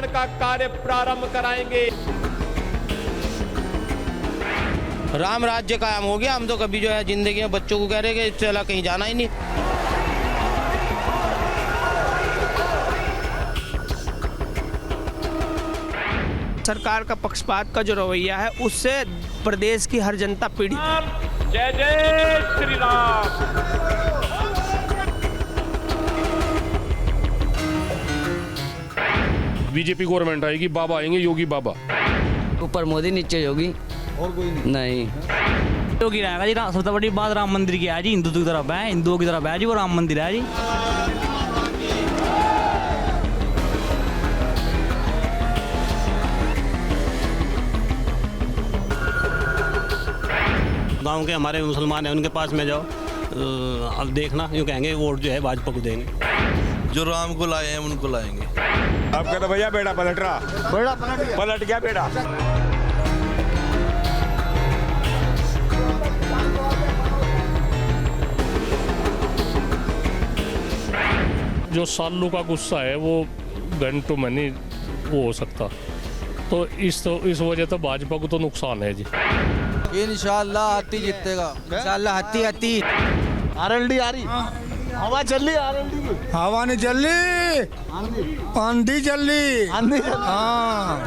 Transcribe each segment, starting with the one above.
निर्माण का कार्य प्रारंभ कराएंगे। राम राज्य कायम हो गया। हम तो कभी जो है जिंदगी में बच्चों को कह रहे कि चला कहीं जाना ही नहीं। सरकार का पक्षपात का जो रवैया है उससे प्रदेश की हर जनता पीड़ित है। जय जय श्री राम। बीजेपी गवर्नमेंट आएगी, बाबा आएंगे, योगी बाबा। ऊपर मोदी, नीचे योगी, और कोई नहीं। योगी रहेगा जी। सबसे बड़ी बात राम मंदिर की है जी। हिंदुत्व की तरफ है, हिंदुओं की तरफ है जी, वो राम मंदिर है जी। गांव के हमारे मुसलमान हैं, उनके पास में जाओ, अब देखना यूँ कहेंगे वोट जो है भाजपा को देंगे। जो राम को लाए हैं उनको लाएंगे। आपका तो भैया बेटा पलट रहा, पलट गया बेटा। जो सालों का गुस्सा है वो घंटों में नहीं वो हो सकता, तो इस वजह से भाजपा को तो नुकसान है जी। इंशाअल्लाह हाथी जीतेगा। इंशाअल्लाह हाथी। आरएलडी आ रही, हवा चल रही, आरएलडी की हवा नहीं चल रही, आंधी चल रही, आंधी। हाँ,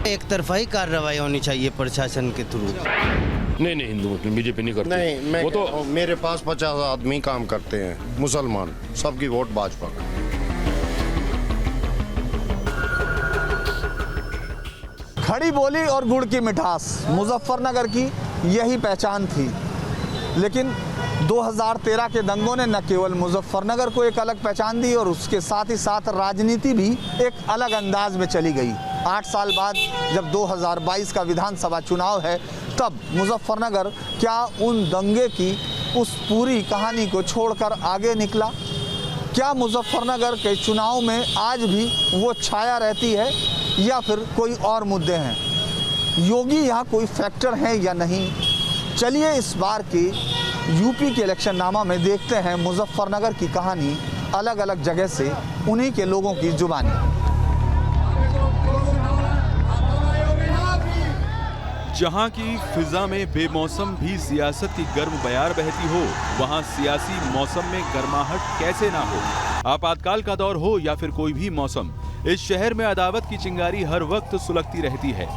एक तरफाई कार्रवाई होनी चाहिए प्रशासन के थ्रू। नहीं, हिंदू मुस्लिम बीजेपी नहीं करती। नहीं, वो तो मेरे पास 50 आदमी काम करते हैं, मुसलमान, सबकी वोट भाजपा का। खड़ी बोली और गुड़ की मिठास मुजफ्फरनगर की यही पहचान थी। लेकिन 2013 के दंगों ने न केवल मुजफ्फरनगर को एक अलग पहचान दी और उसके साथ ही साथ राजनीति भी एक अलग अंदाज में चली गई। 8 साल बाद जब 2022 का विधानसभा चुनाव है, तब मुजफ्फरनगर क्या उन दंगे की उस पूरी कहानी को छोड़कर आगे निकला? क्या मुजफ्फरनगर के चुनाव में आज भी वो छाया रहती है या फिर कोई और मुद्दे हैं? योगी यहाँ कोई फैक्टर हैं या नहीं? चलिए इस बार की यूपी के इलेक्शन नामा में देखते हैं मुजफ्फरनगर की कहानी अलग अलग जगह से, उन्हीं के लोगों की जुबानी। जहां की फिजा में बेमौसम भी सियासत की गर्म बयार बहती हो, वहां सियासी मौसम में गर्माहट कैसे ना हो। आपातकाल का दौर हो या फिर कोई भी मौसम, इस शहर में अदावत की चिंगारी हर वक्त सुलगती रहती है।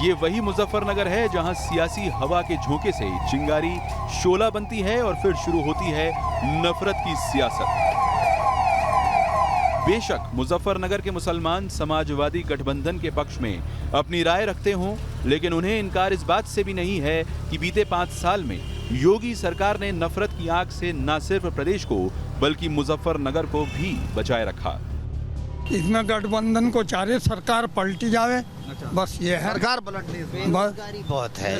ये वही मुजफ्फरनगर है जहां सियासी हवा के झोंके से चिंगारी शोला बनती है और फिर शुरू होती है नफरत की सियासत। बेशक मुजफ्फरनगर के मुसलमान समाजवादी गठबंधन के पक्ष में अपनी राय रखते हों, लेकिन उन्हें इनकार इस बात से भी नहीं है कि बीते 5 साल में योगी सरकार ने नफरत की आग से न सिर्फ प्रदेश को बल्कि मुजफ्फरनगर को भी बचाए रखा। इसमें गठबंधन को चाहे सरकार पलटी जावे, बस ये है। सरकार पलटनी बेरोजगारी बहुत है,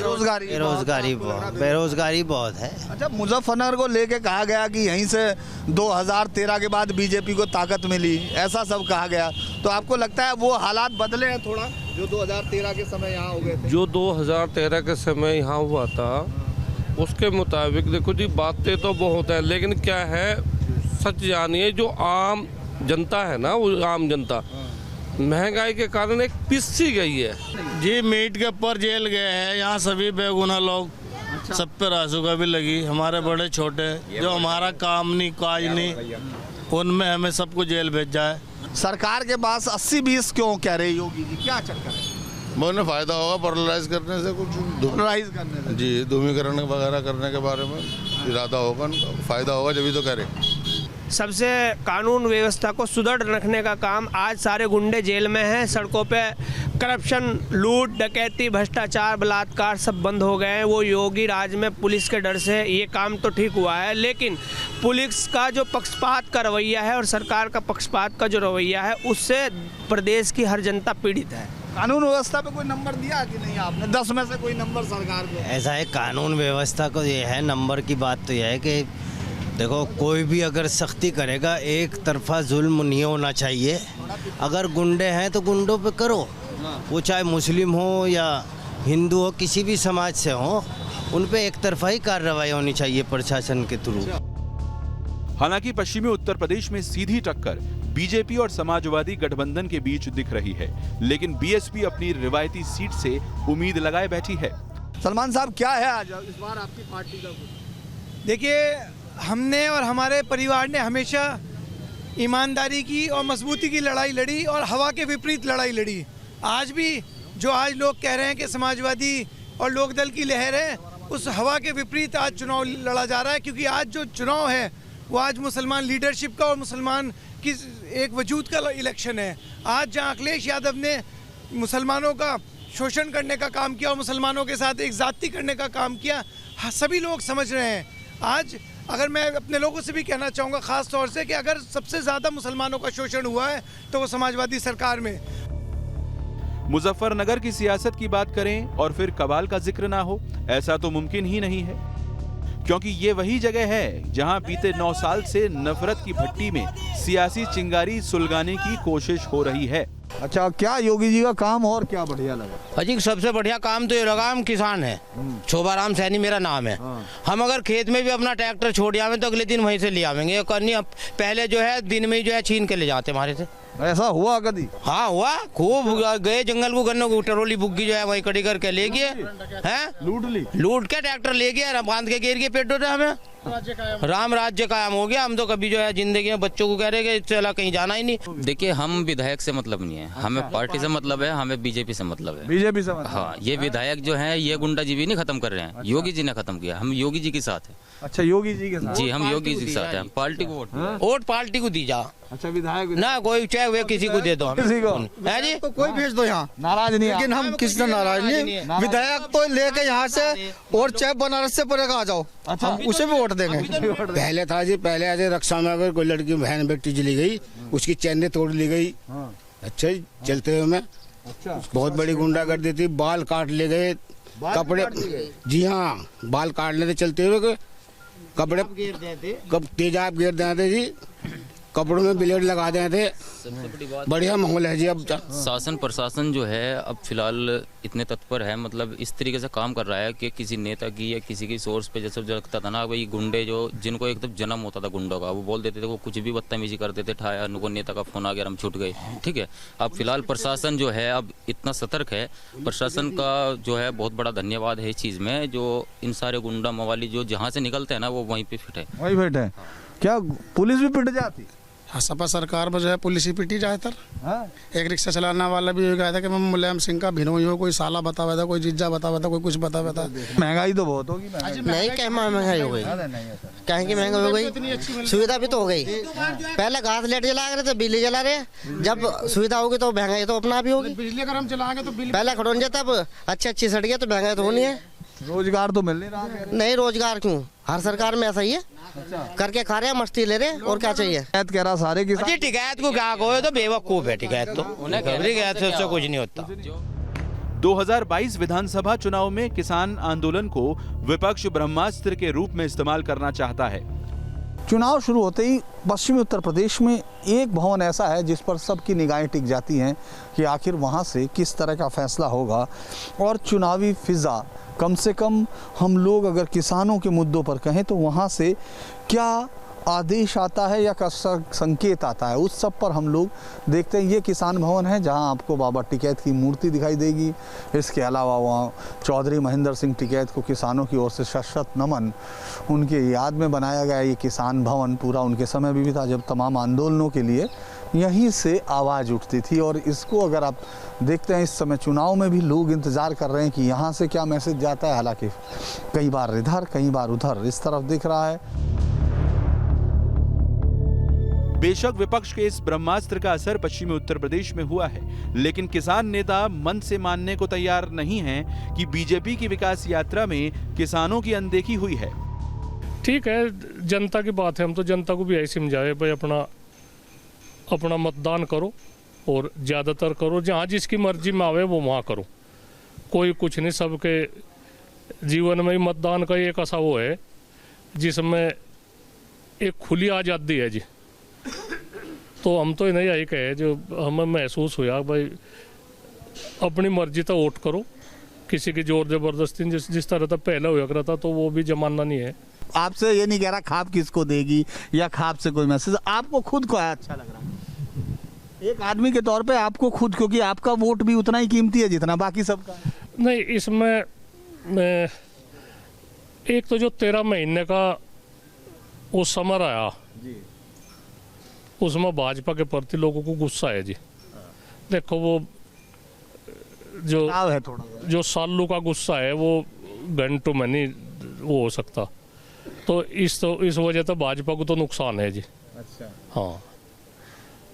बेरोजगारी बहुत है। अच्छा, मुजफ्फरनगर को लेके कहा गया कि यहीं से 2013 के बाद बीजेपी को ताकत मिली, ऐसा सब कहा गया, तो आपको लगता है वो हालात बदले हैं थोड़ा जो 2013 के समय यहाँ हो गए थे? जो 2013 के समय यहाँ हुआ था उसके मुताबिक देखो जी, बातें तो बहुत है, लेकिन क्या है सच जानिए, जो आम जनता है ना, वो आम जनता महंगाई के कारण एक पिसी गई है जी। मीट के ऊपर जेल गए हैं यहाँ सभी बेगुनाह लोग। अच्छा। सब पे रासुका भी लगी, हमारे बड़े छोटे जो हमारा काम नहीं काज नहीं, उनमें हमें सबको जेल भेजा है। सरकार के पास 80-20 क्यों कह रहे योगी जी, क्या चक्कर है? वो उन्हें फायदा होगा पोलराइज करने से, कुछ पोलराइज करने से जी, धूमीकरण वगैरह करने के बारे में इरादा होगा, फायदा होगा जब ही तो करें। सबसे कानून व्यवस्था को सुदृढ़ रखने का काम, आज सारे गुंडे जेल में हैं, सड़कों पे करप्शन, लूट, डकैती, भ्रष्टाचार, बलात्कार सब बंद हो गए हैं। वो योगी राज में पुलिस के डर से ये काम तो ठीक हुआ है, लेकिन पुलिस का जो पक्षपात का रवैया है और सरकार का पक्षपात का जो रवैया है उससे प्रदेश की हर जनता पीड़ित है। कानून व्यवस्था पे कोई नंबर दिया कि नहीं आपने? 10 में से कोई नंबर सरकार को? ऐसा है, कानून व्यवस्था को ये है, नंबर की बात तो यह है कि देखो, कोई भी अगर सख्ती करेगा, एक तरफा जुल्म नहीं होना चाहिए। अगर गुंडे हैं तो गुंडों पे करो, वो चाहे मुस्लिम हो या हिंदू हो, किसी भी समाज से हो, उन पे एक तरफा ही कार्रवाई होनी चाहिए प्रशासन के थ्रू। हालांकि पश्चिमी उत्तर प्रदेश में सीधी टक्कर बीजेपी और समाजवादी गठबंधन के बीच दिख रही है, लेकिन बीएसपी अपनी रिवायती सीट से उम्मीद लगाए बैठी है। सलमान साहब, क्या है आज इस बार आपकी पार्टी का? देखिए, हमने और हमारे परिवार ने हमेशा ईमानदारी की और मजबूती की लड़ाई लड़ी और हवा के विपरीत लड़ाई लड़ी। आज भी जो आज लोग कह रहे हैं कि समाजवादी और लोकदल की लहर है, उस हवा के विपरीत आज चुनाव लड़ा जा रहा है, क्योंकि आज जो चुनाव है वो आज मुसलमान लीडरशिप का और मुसलमान की एक वजूद का इलेक्शन है। आज जहां अखिलेश यादव ने मुसलमानों का शोषण करने का काम किया और मुसलमानों के साथ एक जाति करने का काम किया, सभी लोग समझ रहे हैं। आज अगर मैं अपने लोगों से भी कहना चाहूँगा ख़ास तौर से कि अगर सबसे ज़्यादा मुसलमानों का शोषण हुआ है तो वो समाजवादी सरकार में। मुजफ्फरनगर की सियासत की बात करें और फिर कबाल का जिक्र ना हो, ऐसा तो मुमकिन ही नहीं है, क्योंकि ये वही जगह है जहां बीते 9 साल से नफरत की भट्टी में सियासी चिंगारी सुलगाने की कोशिश हो रही है। अच्छा, क्या योगी जी का काम और क्या बढ़िया लगा? अजी सबसे बढ़िया काम तो ये लगा, हम किसान हैं, शोभाराम सैनी मेरा नाम है। हम अगर खेत में भी अपना ट्रैक्टर छोड़ आवे तो अगले दिन वहीं से ले आवेंगे। करनी पहले जो है दिन में जो है छीन के ले जाते हमारे से। ऐसा हुआ कभी? हाँ हुआ, खूब गए जंगल को, गन्नों को टरोली बुग्गी जो है वही कड़ी करके ले गए हैं, लूट के ट्रैक्टर ले गया, बांध के गिर के पेटो थे हमें। राम राज्य कायम हो गया। हम तो कभी जो है जिंदगी में बच्चों को कह रहे कि चला कहीं जाना ही नहीं। देखिए, हम विधायक से मतलब नहीं है, हमें पार्टी से मतलब है, हमें बीजेपी से मतलब है। बीजेपी से मतलब? हाँ, ये विधायक जो है ये गुंडाजीबी नहीं खत्म कर रहे हैं, योगी जी ने खत्म किया। हम योगी जी के साथ है। अच्छा, योगी जी के साथ? जी, हम योगी जी के साथ हैं। पार्टी को वोट पार्टी को दी जा। अच्छा, विधायक ना कोई चाहे वे किसी को दे दो, किसी को है जी, तो कोई भेज दो यहाँ, नाराज नहीं। लेकिन हम किसी से नाराज नहीं। विधायक तो लेके यहाँ से और चाहे बनारस से परेगा आ जाओ, हम उसे भी वोट देंगे। पहले था जी, पहले ऐसे रक्षा में अगर कोई लड़की बहन बेटी चली गई, उसकी चैनें तोड़ ली गई। अच्छा, चलते हुए में बहुत बड़ी गुंडागर्दी थी, बाल काट ले गए, कपड़े, जी हाँ, बाल काट लेते चलते हुए, कपड़े कब तेजाब गिर देते जी, कपड़ों में ब्लेड लगा देते। बढ़िया माहौल है जी। अब शासन प्रशासन जो है अब फिलहाल इतने तत्पर है, मतलब इस तरीके से काम कर रहा है कि किसी नेता की या किसी की सोर्स पे जैसे लगता था ना भाई, गुंडे जो जिनको एकदम जन्म होता था गुंडों का, वो बोल देते थे, वो कुछ भी बदतमीजी करते थे, ठाया उनको नेता का फोन आ गया हम छूट गए। ठीक है, अब फिलहाल प्रशासन जो है अब इतना सतर्क है। प्रशासन का जो है बहुत बड़ा धन्यवाद है इस चीज़ में, जो इन सारे गुंडा मवाली जो जहाँ से निकलते हैं ना वो वहीं पे फिट है। वहीं फिट है। क्या पुलिस भी पिट जाती? हाँ, सपा सरकार में जो है पुलिस ही पीटी ज्यादातर। एक रिक्शा चलाने वाला भी कहा था कि मैं मुलायम सिंह का भिनोई हो, कोई साला बता हुआ था, कोई जीजा बता हुआ था, कोई कुछ बता हुआ था। महंगाई तो बहुत होगी। नहीं, क्या महंगाई हो गई, कहीं की महंगाई हो गई, सुविधा भी तो हो गई। पहले घास लेट जला रहे थे, बिजली जला रहे, जब सुविधा होगी तो महंगाई तो अपना भी होगी। बिजली अगर हम चलाएंगे तो पहले खड़ोन जाता, अब अच्छी सड़कें तो महंगाई तो होनी है। रोजगार तो मिल नहीं रहा। नहीं, रोजगार क्यों, हर सरकार में ऐसा ही है, करके खा रहे हैं, मस्ती ले रहे, और क्या चाहिए। शिकायत कह रहा सारे की शिकायत को क्या कहो, तो बेवकूफ है शिकायत तो, शिकायत से उससे कुछ नहीं होता। 2022 विधानसभा चुनाव में किसान आंदोलन को विपक्ष ब्रह्मास्त्र के रूप में इस्तेमाल करना चाहता है। चुनाव शुरू होते ही पश्चिमी उत्तर प्रदेश में एक भवन ऐसा है जिस पर सबकी निगाहें टिक जाती हैं कि आखिर वहाँ से किस तरह का फैसला होगा। और चुनावी फिजा, कम से कम हम लोग अगर किसानों के मुद्दों पर कहें तो वहाँ से क्या आदेश आता है या संकेत आता है, उस सब पर हम लोग देखते हैं। ये किसान भवन है जहां आपको बाबा टिकैत की मूर्ति दिखाई देगी। इसके अलावा वहाँ चौधरी महेंद्र सिंह टिकैत को किसानों की ओर से शत नमन उनके याद में बनाया गया। ये किसान भवन पूरा उनके समय भी था जब तमाम आंदोलनों के लिए यहीं से आवाज़ उठती थी। और इसको अगर आप देखते हैं, इस समय चुनाव में भी लोग इंतज़ार कर रहे हैं कि यहाँ से क्या मैसेज जाता है। हालांकि कई बार इधर, कई बार उधर इस तरफ दिख रहा है। बेशक विपक्ष के इस ब्रह्मास्त्र का असर पश्चिमी उत्तर प्रदेश में हुआ है, लेकिन किसान नेता मन से मानने को तैयार नहीं हैं कि बीजेपी की विकास यात्रा में किसानों की अनदेखी हुई है। ठीक है, जनता की बात है, हम तो जनता को भी यही समझाए भाई अपना मतदान करो और ज़्यादातर करो, जहाँ जिसकी मर्जी में आवे वो वहाँ करो, कोई कुछ नहीं। सबके जीवन में मतदान का एक ऐसा वो है जिसमें एक खुली आज़ादी है जी। तो हम तो नहीं यही कहे, जो हमें महसूस हुआ भाई अपनी मर्जी तो वोट करो, किसी की जोर जबरदस्ती जिस तरह तक पहले हुआ करा था तो वो भी जमाना नहीं है। आपसे ये नहीं कह रहा खाप किसको देगी या खाप से कोई मैसेज, आपको खुद को अच्छा लग रहा है एक आदमी के तौर पे आपको खुद, क्योंकि आपका वोट भी उतना ही कीमती है जितना बाकी सबका। नहीं, इसमें एक तो जो 13 महीने का वो समर आया उसमें भाजपा के प्रति लोगों को गुस्सा है जी। देखो वो जो सालों का गुस्सा है वो घंटों में नहीं वो हो सकता, तो इस वजह से भाजपा को तो नुकसान है जी। अच्छा। हाँ,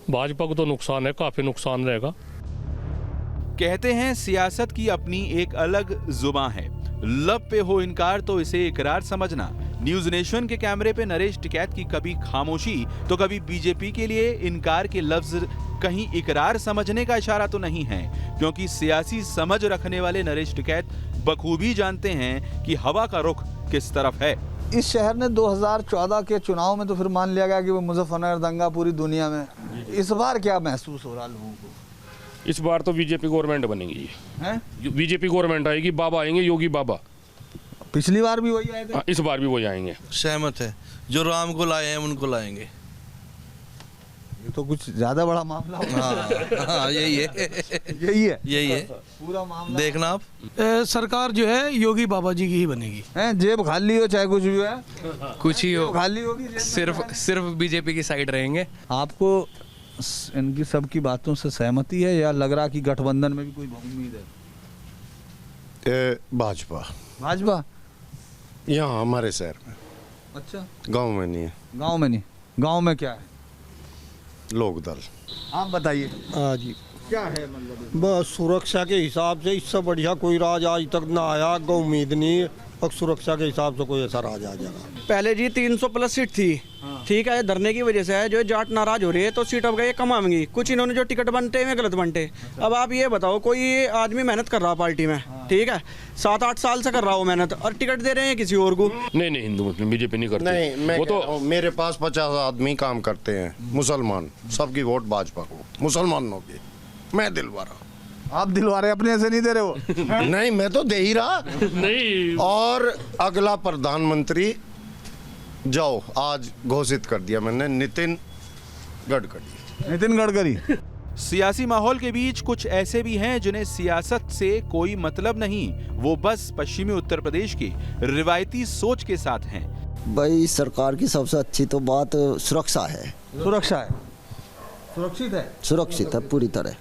भाजपा को तो नुकसान है, काफी नुकसान रहेगा। कहते हैं सियासत की अपनी एक अलग जुबान है, लब पे हो इनकार तो इसे इकरार समझना। न्यूज नेशन के कैमरे पे नरेश टिकैत की कभी खामोशी तो कभी बीजेपी के लिए इनकार के लफ्ज कहीं इकरार समझने का इशारा तो नहीं है, क्योंकि सियासी समझ रखने वाले नरेश टिकैत बखूबी जानते हैं कि हवा का रुख किस तरफ है। इस शहर ने 2014 के चुनाव में तो फिर मान लिया गया कि वो मुजफ्फरनगर दंगा पूरी दुनिया में, इस बार क्या महसूस हो रहा लोगों को? इस बार तो बीजेपी गवर्नमेंट बनेगी जी, बीजेपी गवर्नमेंट आएगी, बाबा आएंगे, योगी बाबा। पिछली बार भी वही आए थे, इस बार भी वही आएंगे। सहमत है, जो राम को लाए हैं उनको लाएंगे। ये तो कुछ ज्यादा बड़ा मामला होगा। हाँ, यही है पूरा मामला। देखना आप सरकार जो है योगी बाबा जी की ही बनेगी। जेब खाली हो चाहे कुछ भी है, कुछ ही हो, खाली होगी, सिर्फ बीजेपी की साइड रहेंगे। आपको इनकी सबकी बातों से सहमति है या लग रहा कि गठबंधन में भी कोई उम्मीद है? भाजपा यहाँ हमारे शहर में। अच्छा, गांव में नहीं है। गांव में क्या है? लोक दल। आप बताइए। हाँ जी, क्या है मतलब? बस सुरक्षा के हिसाब से इससे बढ़िया कोई राज आज तक ना आया, को उम्मीद नहीं है, और सुरक्षा के हिसाब से कोई ऐसा राज आ जाएगा। पहले जी 300+ सीट थी, ठीक है, धरने की वजह से है, जो जाट नाराज हो रही है तो सीट अब गए कम आएंगी। कुछ इन्होंने जो टिकट बनते हैं गलत बनते। अब आप ये बताओ, कोई आदमी मेहनत कर रहा पार्टी में, ठीक है, 7-8 साल से कर रहा हो मेहनत, और टिकट दे रहे हैं किसी और को। नहीं, हिंदू मुस्लिम बीजेपी नहीं करती। नहीं, मैं वो तो मेरे पास 50 आदमी काम करते हैं, मुसलमान, सबकी वोट भाजपा को, मुसलमानों की। मैं दिलवा रहा। आप दिलवा रहे, अपने से नहीं दे रहे हो? नहीं, मैं तो दे ही रहा। नहीं, और अगला प्रधानमंत्री जाओ आज घोषित कर दिया मैंने, नितिन गडकरी। सियासी माहौल के बीच कुछ ऐसे भी हैं जिन्हें सियासत से कोई मतलब नहीं, वो बस पश्चिमी उत्तर प्रदेश की रिवायती सोच के साथ हैं। भाई सरकार की सबसे अच्छी तो बात सुरक्षा है। सुरक्षित है पूरी तरह।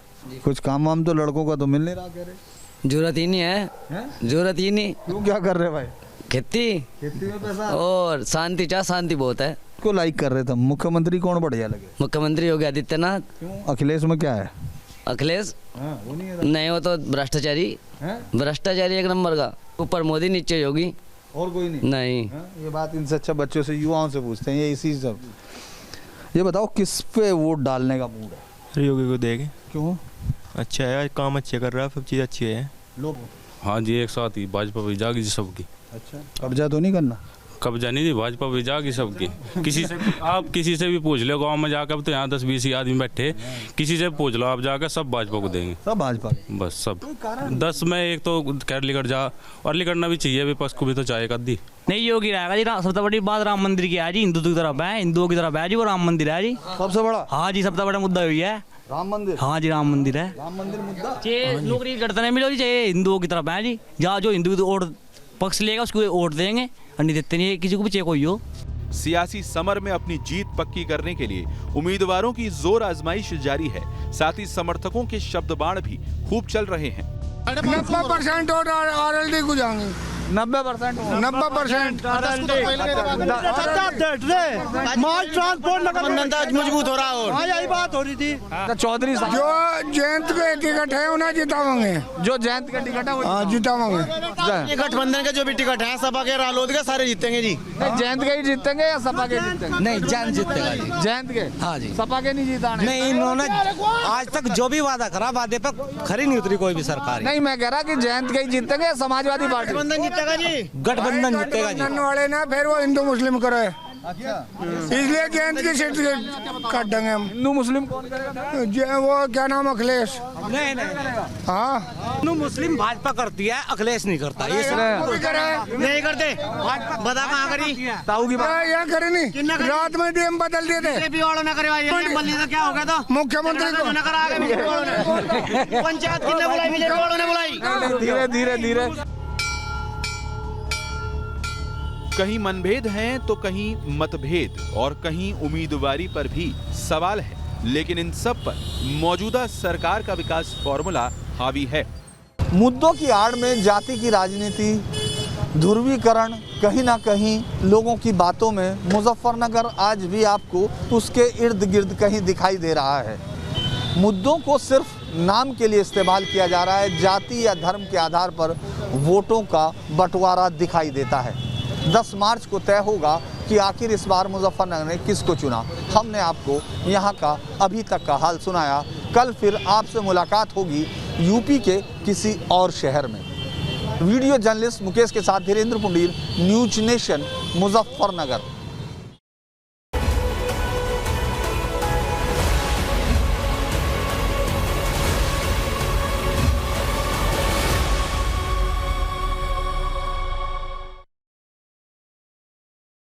कुछ काम वाम तो लड़कों का तो मिल नहीं रहा, कह रहे। जरूरत ही नहीं है, जरूरत ही नहीं। क्यों, क्या कर रहे भाई? खेती में पैसा और शांति बहुत है। को लाइक कर रहे थे। मुख्यमंत्री कौन बढ़िया लगे? मुख्यमंत्री योगी आदित्यनाथ। क्यों? अखिलेश में क्या है? अखिलेश वो नहीं है। नहीं, वो तो भ्रष्टाचारी एक नंबर का। ऊपर मोदी, नीचे योगी, और कोई नहीं। ये बात इनसे अच्छा बच्चों से, युवाओं से पूछते हैं ये इसी सब। ये बताओ किस पे वोट डालने का मूड है? योगी को देंगे। क्यों? अच्छा है, काम अच्छे कर रहा है, सब चीज़ अच्छी है। लोग हाँ जी, एक साथ ही भाजपा भी जागी जी सबकी। अच्छा, कब्जा तो नहीं करना? कब्जा नहीं जी, भाजपा भी जागी सबकी। किसी से भी पूछ लो गांव में जाकर, अब तो यहाँ 10-20 आदमी बैठे, किसी से पूछ लो आप जाकर, सब भाजपा को देंगे। सब भाजपा, बस सब 10 में एक तो खैर लिकट जा, और लिकटना भी चाहिए, विपक्ष को भी तो चाहे कद्दी। नहीं, योगी रहेगा जी। सबसे बड़ी बात राम मंदिर की है जी, हिंदुओं की तरफ है जी, वो राम मंदिर है जी सबसे बड़ा। हाँ जी, सबसे बड़ा मुद्दा यही है, राम मंदिर। हाँ जी, राम मंदिर है। राम मंदिर मुद्दा। चाहे नौकरी करते नहीं मिलो जी, चाहे हिंदुओं की तरफ है जी, जहाँ जो हिंदू वोट पक्ष लेगा उसको वोट देंगे, और नहीं देते नहीं किसी को भी, चाहे कोई हो। सियासी समर में अपनी जीत पक्की करने के लिए उम्मीदवारों की जोर आजमाइश जारी है, साथ ही समर्थकों के शब्द बाण भी खूब चल रहे हैं। 90% वोट आरएलडी को जाएंगे। 90%। मजबूत हो रहा है। यही बात हो रही थी। चौधरी साहब, जो जयंत के टिकट है उन्हें जितावेंगे। जो जयंत का टिकट है हाँ जितावेंगे। गठबंधन के जो भी टिकट है, सपा के, रालोद के, सारे जीतेंगे जी। नहीं, जयंत के ही जीतेंगे या सपा के जीतेंगे? नहीं, जयंत जीतेगा जी। जयंत के? हाँ जी। सपा के नहीं जीताने? नहीं, इन्होंने आज तक जो भी वादा करा, वादे पर खरी नहीं उतरी कोई भी सरकार। नहीं, मैं कह रहा कि जयंत के ही जीतेंगे, समाजवादी पार्टी? गठबंधन जीतेगा जी, गठबंधन जीतेगा जी। वाले ना फिर वो हिंदू मुस्लिम करे, इसलिए जयंत की सीट काट देंगे हम। हिंदू मुस्लिम कौन करेगा? वो क्या नाम, अखिलेश। नहीं नहीं हाँ मुस्लिम भाजपा करती है, अखिलेश नहीं करता। ये नहीं करते। बता कहाँ करी ताऊ की बात यहाँ करे नहीं, रात में डीएम बदल दिए थे। बीजेपी वालों ने करवाई, बदली तो क्या हो गया था? मुख्यमंत्री को न करा के बीजेपी वालों ने, पंचायत किसने बुलाई? बीजेपी वालों ने बुलाई। धीरे धीरे धीरे कहीं मनभेद हैं तो कहीं मतभेद और कहीं उम्मीदवारी पर भी सवाल है, लेकिन इन सब पर मौजूदा सरकार का विकास फॉर्मूला हावी है। मुद्दों की आड़ में जाति की राजनीति, ध्रुवीकरण कहीं ना कहीं लोगों की बातों में मुजफ्फरनगर आज भी आपको उसके इर्द गिर्द कहीं दिखाई दे रहा है। मुद्दों को सिर्फ नाम के लिए इस्तेमाल किया जा रहा है, जाति या धर्म के आधार पर वोटों का बंटवारा दिखाई देता है। 10 मार्च को तय होगा कि आखिर इस बार मुजफ्फरनगर ने किसको चुना। हमने आपको यहाँ का अभी तक का हाल सुनाया। कल फिर आपसे मुलाकात होगी यूपी के किसी और शहर में। वीडियो जर्नलिस्ट मुकेश के साथ धीरेन्द्र पुंडीर, न्यूज नेशन, मुजफ्फरनगर।